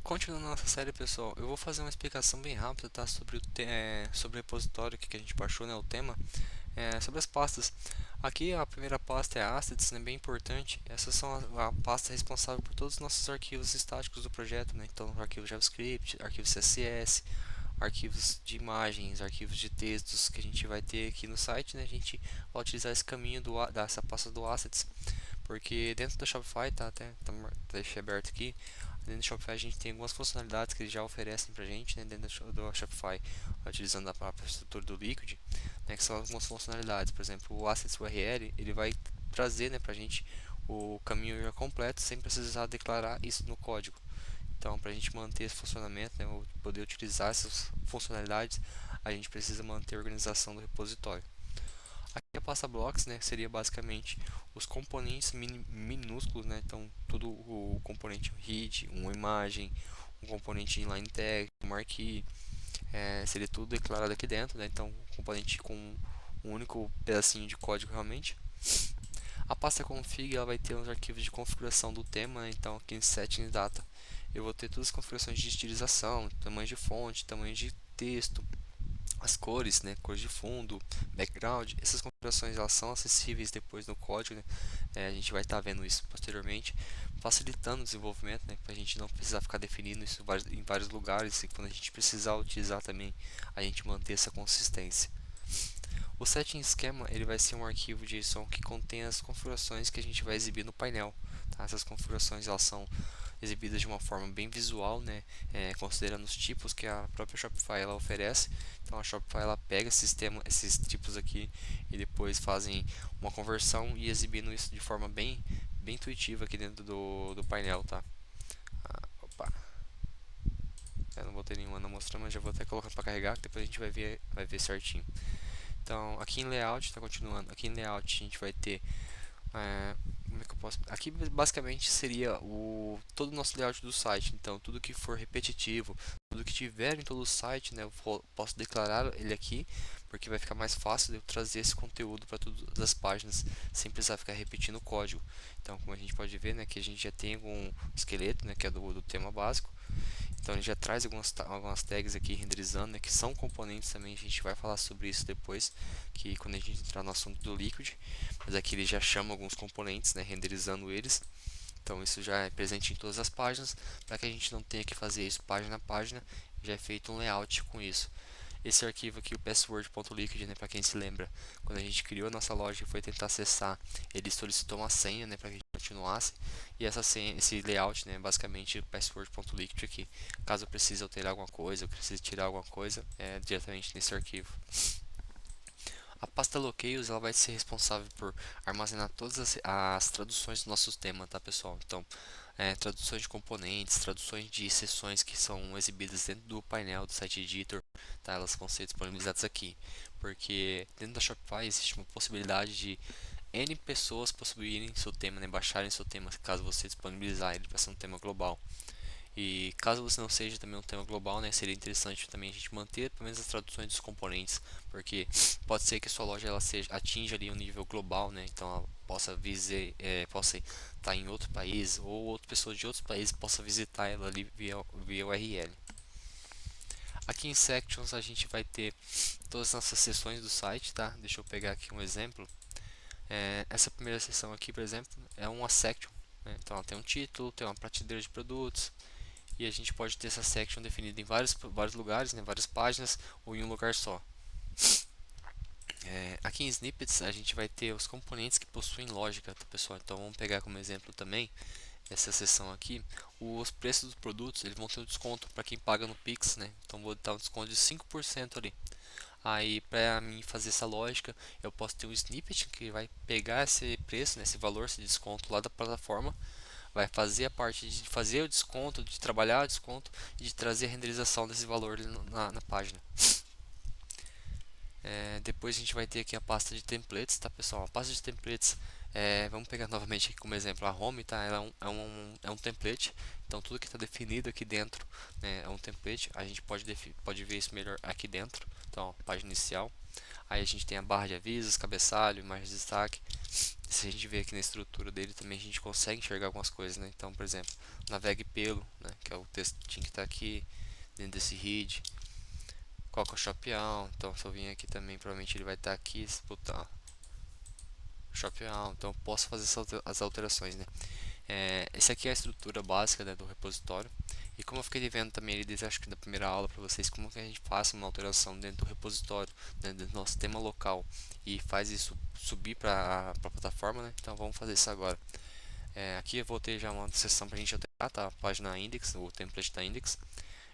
Continuando nossa série, pessoal, eu vou fazer uma explicação bem rápida, tá? Sobre o repositório que a gente baixou, né? O tema, sobre as pastas. Aqui a primeira pasta é assets, né? Bem importante. Essas são a pasta responsável por todos os nossos arquivos estáticos do projeto, né? Então, arquivo JavaScript, arquivo CSS, arquivos de imagens, arquivos de textos que a gente vai ter aqui no site, né? A gente vai utilizar esse caminho dessa pasta do assets, porque dentro da Shopify, tá? Deixei aberto aqui. Dentro do Shopify a gente tem algumas funcionalidades que eles já oferecem pra gente, né, dentro do Shopify, utilizando a própria estrutura do Liquid, né, que são algumas funcionalidades. Por exemplo, o Assets URL, ele vai trazer, né, pra gente o caminho completo sem precisar declarar isso no código. Então, para a gente manter esse funcionamento, né, ou poder utilizar essas funcionalidades, a gente precisa manter a organização do repositório. Aqui a pasta blocks, né, seria basicamente os componentes minúsculos, né, então todo o componente read, uma imagem, um componente inline tag, um marquee, seria tudo declarado aqui dentro, né, então componente com um único pedacinho de código realmente. A pasta config ela vai ter os arquivos de configuração do tema, né, então aqui em settings data eu vou ter todas as configurações de estilização, tamanho de fonte, tamanho de texto, as cores, né, cores de fundo, background. Essas configurações elas são acessíveis depois no código, né? A gente vai estar vendo isso posteriormente, facilitando o desenvolvimento, né, para a gente não precisar ficar definindo isso em vários lugares e quando a gente precisar utilizar também a gente manter essa consistência. O setting schema ele vai ser um arquivo JSON que contém as configurações que a gente vai exibir no painel. Tá? Essas configurações elas são exibidas de uma forma bem visual, né? Considerando os tipos que a própria Shopify ela oferece. Então a Shopify ela pega esses tipos aqui e depois fazem uma conversão e exibindo isso de forma bem intuitiva aqui dentro do painel, tá? Opa, eu não botei nenhuma na mostra, mas já vou até colocando para carregar, que depois a gente vai ver certinho. Então aqui em layout, está continuando. Aqui em layout a gente vai ter como é que eu posso... Aqui basicamente seria todo o nosso layout do site. Então, tudo que for repetitivo, tudo que tiver em todo o site, né, eu posso declarar ele aqui, porque vai ficar mais fácil de eu trazer esse conteúdo para todas as páginas, sem precisar ficar repetindo o código. Então, como a gente pode ver, né, que a gente já tem algum esqueleto, né, que é do tema básico. Então, ele já traz algumas tags aqui renderizando, né, que são componentes também. A gente vai falar sobre isso depois, que quando a gente entrar no assunto do Liquid. Mas aqui ele já chama alguns componentes, né, renderizando eles. Então isso já é presente em todas as páginas, para que a gente não tenha que fazer isso página a página, já é feito um layout com isso. Esse arquivo aqui, o password.liquid, né, para quem se lembra, quando a gente criou a nossa loja e foi tentar acessar, ele solicitou uma senha, né, para que a gente continuasse, e essa senha, esse layout, né, basicamente o password.liquid aqui. Caso eu precise alterar alguma coisa, eu precise tirar alguma coisa, é diretamente nesse arquivo. A pasta Locales ela vai ser responsável por armazenar todas as traduções do nosso tema, tá pessoal? Então, traduções de componentes, traduções de seções que são exibidas dentro do painel do site editor, tá? Elas vão ser disponibilizadas aqui, porque dentro da Shopify existe uma possibilidade de N pessoas possuírem seu tema, né? Baixarem seu tema, caso você disponibilizar ele para ser um tema global. E caso você não seja também um tema global, né, seria interessante também a gente manter pelo menos as traduções dos componentes, porque pode ser que a sua loja ela atinja ali um nível global, né, então ela possa estar em outro país ou outra pessoa de outros países possa visitar ela ali via URL. Aqui em Sections a gente vai ter todas as nossas seções do site, tá? Deixa eu pegar aqui um exemplo. Essa primeira seção aqui, por exemplo, é uma section, né? Então ela tem um título, tem uma prateleira de produtos, e a gente pode ter essa section definida em vários lugares, né, várias páginas ou em um lugar só. Aqui em Snippets a gente vai ter os componentes que possuem lógica, tá, pessoal? Então vamos pegar como exemplo também essa seção aqui. Os preços dos produtos eles vão ter um desconto para quem paga no Pix, né? Então vou dar um desconto de 5% ali. Aí para mim fazer essa lógica, eu posso ter um snippet que vai pegar esse preço, né, esse valor, esse desconto lá da plataforma, vai fazer a parte de fazer o desconto, de trabalhar o desconto e de trazer a renderização desse valor na página. Depois a gente vai ter aqui a pasta de templates, tá pessoal? A pasta de templates, vamos pegar novamente aqui como exemplo a home, tá? Ela é um template, então tudo que está definido aqui dentro, né, é um template. A gente pode ver isso melhor aqui dentro. Então, ó, página inicial. Aí a gente tem a barra de avisos, cabeçalho, imagem de destaque, Se a gente ver aqui na estrutura dele também a gente consegue enxergar algumas coisas, né? Então, por exemplo, navegue pelo, né? Que é o textinho que está aqui dentro desse read. Qual que é o shop all? Então, se eu vir aqui também, provavelmente ele vai estar aqui, esse botão shop all. Então, eu posso fazer as alterações, né? Essa aqui é a estrutura básica, né, do repositório. E como eu fiquei devendo também ali desde acho que da primeira aula para vocês, como que a gente faz uma alteração dentro do repositório, né, dentro do nosso tema local e faz isso subir para a plataforma, né? Então vamos fazer isso agora. Aqui eu vou ter já uma seção para a gente alterar, tá? A página index, o template da index.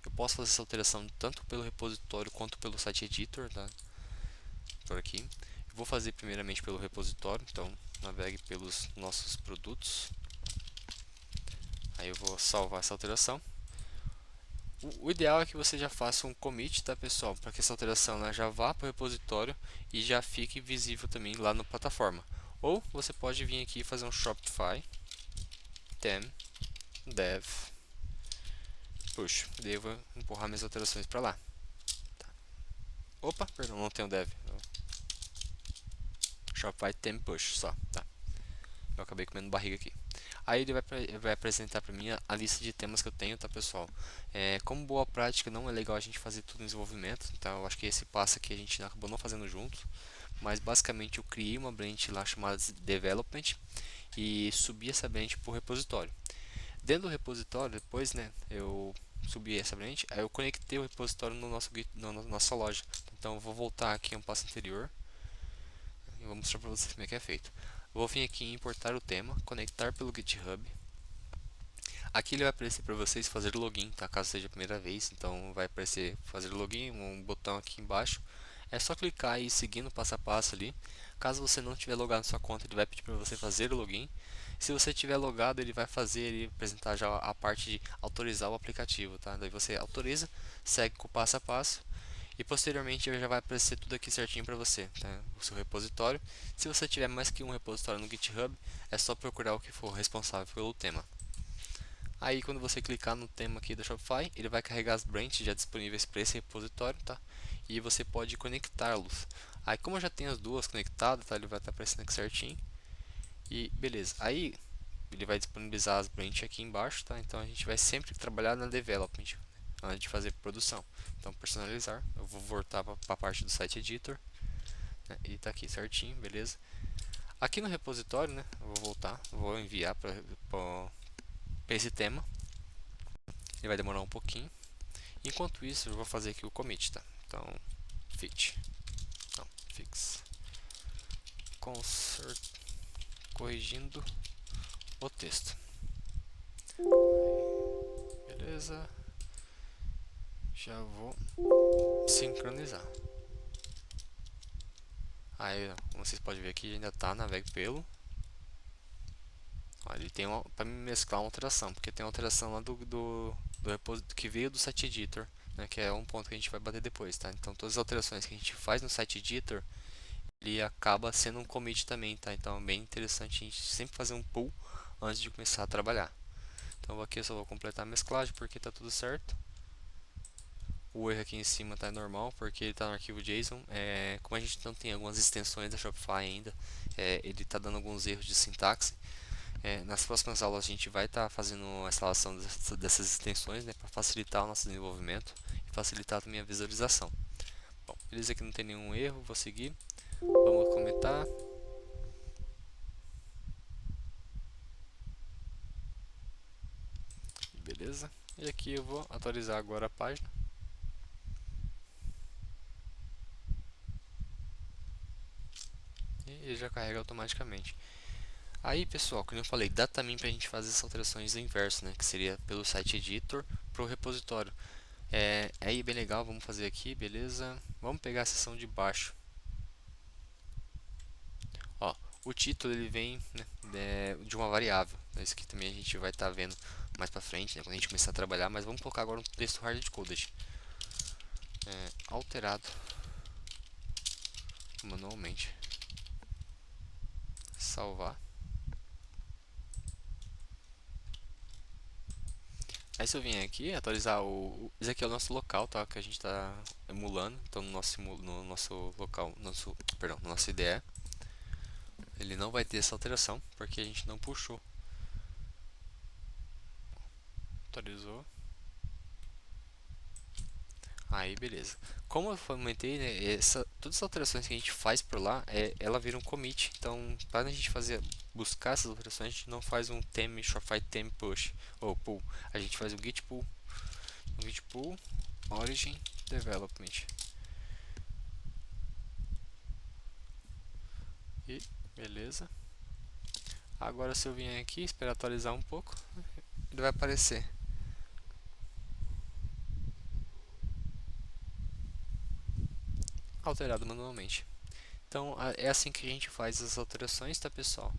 Eu posso fazer essa alteração tanto pelo repositório quanto pelo site editor, tá? Por aqui. Eu vou fazer primeiramente pelo repositório, então navegue pelos nossos produtos. Aí eu vou salvar essa alteração. O ideal é que você já faça um commit, tá, pessoal? Para que essa alteração, né, já vá para o repositório e já fique visível também lá na plataforma. Ou você pode vir aqui e fazer um Shopify tem dev push. Daí eu vou empurrar minhas alterações para lá. Tá. Opa, perdão, não tenho dev. Shopify tem push só, tá? Eu acabei comendo barriga aqui. Aí ele vai apresentar para mim a lista de temas que eu tenho, tá, pessoal? Como boa prática, não é legal a gente fazer tudo em desenvolvimento, então eu acho que esse passo aqui a gente acabou não fazendo juntos, mas basicamente eu criei uma branch lá chamada Development e subi essa branch para o repositório. Dentro do repositório, depois, né, eu subi essa branch, aí eu conectei o repositório no nosso na nossa loja. Então eu vou voltar aqui a um passo anterior e vou mostrar para vocês como é que é feito. Vou vir aqui em importar o tema, conectar pelo GitHub. Aqui ele vai aparecer para vocês fazer login, tá? Caso seja a primeira vez, então vai aparecer fazer login, um botão aqui embaixo. É só clicar e seguir no passo a passo ali. Caso você não tiver logado na sua conta, ele vai pedir para você fazer o login. Se você tiver logado, ele vai fazer ele apresentar já a parte de autorizar o aplicativo, tá? Daí você autoriza, segue com o passo a passo e posteriormente já vai aparecer tudo aqui certinho para você, tá? O seu repositório. Se você tiver mais que um repositório no GitHub, é só procurar o que for responsável pelo tema. Aí quando você clicar no tema aqui da Shopify, ele vai carregar as branches já disponíveis para esse repositório, tá? E você pode conectá-los. Aí como eu já tenho as duas conectadas, tá? Ele vai estar aparecendo aqui certinho. E beleza. Aí ele vai disponibilizar as branches aqui embaixo, tá? Então a gente vai sempre trabalhar na development antes de fazer produção. Então personalizar, eu vou voltar para a parte do site editor, né? E tá aqui certinho, beleza? Aqui no repositório, né? Eu vou voltar, vou enviar para esse tema. Ele vai demorar um pouquinho. Enquanto isso, eu vou fazer aqui o commit, tá? Então, fix, corrigindo o texto. Beleza. Já vou sincronizar. Aí, como vocês podem ver aqui, ainda tá navegue pelo. Olha, ele tem para mesclar uma alteração, porque tem uma alteração lá do repositório que veio do site editor, né, que é um ponto que a gente vai bater depois, tá? Então todas as alterações que a gente faz no site editor, ele acaba sendo um commit também, tá? Então é bem interessante a gente sempre fazer um pull antes de começar a trabalhar. Então aqui eu só vou completar a mesclagem porque está tudo certo. O erro aqui em cima está normal porque ele está no arquivo JSON. Como a gente não tem algumas extensões da Shopify ainda, ele está dando alguns erros de sintaxe. Nas próximas aulas a gente vai estar fazendo a instalação dessas extensões, né, para facilitar o nosso desenvolvimento e facilitar também a visualização. Bom, beleza, aqui não tem nenhum erro, vou seguir. Vamos comentar. Beleza. E aqui eu vou atualizar agora a página. E ele já carrega automaticamente. Aí, pessoal, como eu falei, dá também para a gente fazer essas alterações do inverso, né? Que seria pelo site editor para o repositório. Aí, bem legal, vamos fazer aqui, beleza? Vamos pegar a seção de baixo. Ó, o título ele vem, né, de uma variável. Isso aqui também a gente vai estar vendo mais para frente, né, quando a gente começar a trabalhar. Mas vamos colocar agora um texto hard-coded. Alterado manualmente. Salvar. Aí se eu vim aqui atualizar esse aqui é o nosso local, tá? Que a gente está emulando. Então no nosso local, perdão, no nosso IDE. ele não vai ter essa alteração porque a gente não puxou. Atualizou. Aí, beleza. Como eu comentei, né, todas as alterações que a gente faz por lá, ela vira um commit. Então, para a gente buscar essas alterações, a gente não faz um theme shopify theme push ou pull. A gente faz um git pull origin development. E beleza. Agora, se eu vier aqui, esperar atualizar um pouco, ele vai aparecer alterado manualmente. Então, é assim que a gente faz as alterações, tá, pessoal?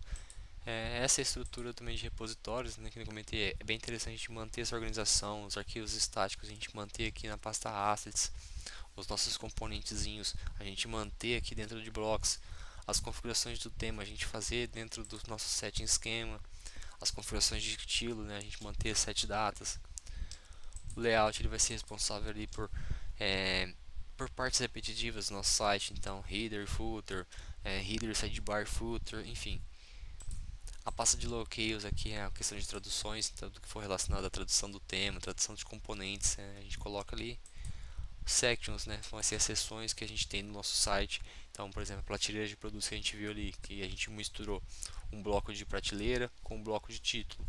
Essa estrutura também de repositórios, né, que eu comentei, é bem interessante a gente manter essa organização, os arquivos estáticos, a gente manter aqui na pasta assets, os nossos componentezinhos, a gente manter aqui dentro de blocos, as configurações do tema, a gente fazer dentro do nosso setting esquema, as configurações de estilo, né, a gente manter set datas. O layout ele vai ser responsável ali por partes repetitivas do nosso site, então header, footer, header, sidebar, footer, enfim. A pasta de locales aqui é a questão de traduções, tudo que for relacionado à tradução do tema, tradução de componentes, a gente coloca ali. Sections, né, são essas seções que a gente tem no nosso site. Então, por exemplo, a prateleira de produtos que a gente viu ali, que a gente misturou um bloco de prateleira com um bloco de título.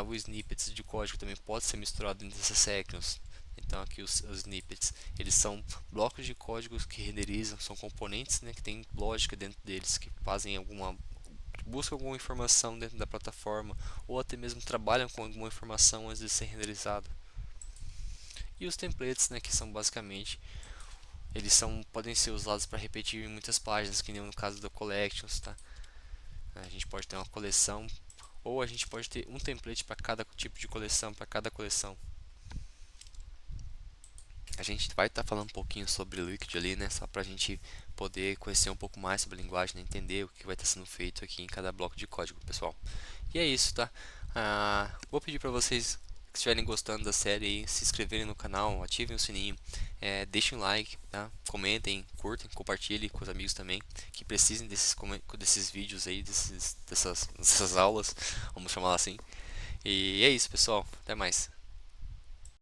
Os snippets de código também pode ser misturado dentro dessas sections. Então aqui os snippets, eles são blocos de códigos que renderizam, são componentes, né, que tem lógica dentro deles, que fazem buscam alguma informação dentro da plataforma, ou até mesmo trabalham com alguma informação antes de ser renderizado. E os templates, né, que são basicamente, podem ser usados para repetir em muitas páginas, que nem no caso da collections, tá? A gente pode ter uma coleção, ou a gente pode ter um template para cada tipo de coleção, para cada coleção. A gente vai estar falando um pouquinho sobre o Liquid ali, né? Só para a gente poder conhecer um pouco mais sobre a linguagem, né? Entender o que vai estar sendo feito aqui em cada bloco de código, pessoal. E é isso, tá? Vou pedir para vocês que estiverem gostando da série aí, se inscreverem no canal, ativem o sininho, deixem um like, tá? Comentem, curtem, compartilhem com os amigos também que precisem desses vídeos aí, dessas aulas, vamos chamar assim. E é isso, pessoal. Até mais.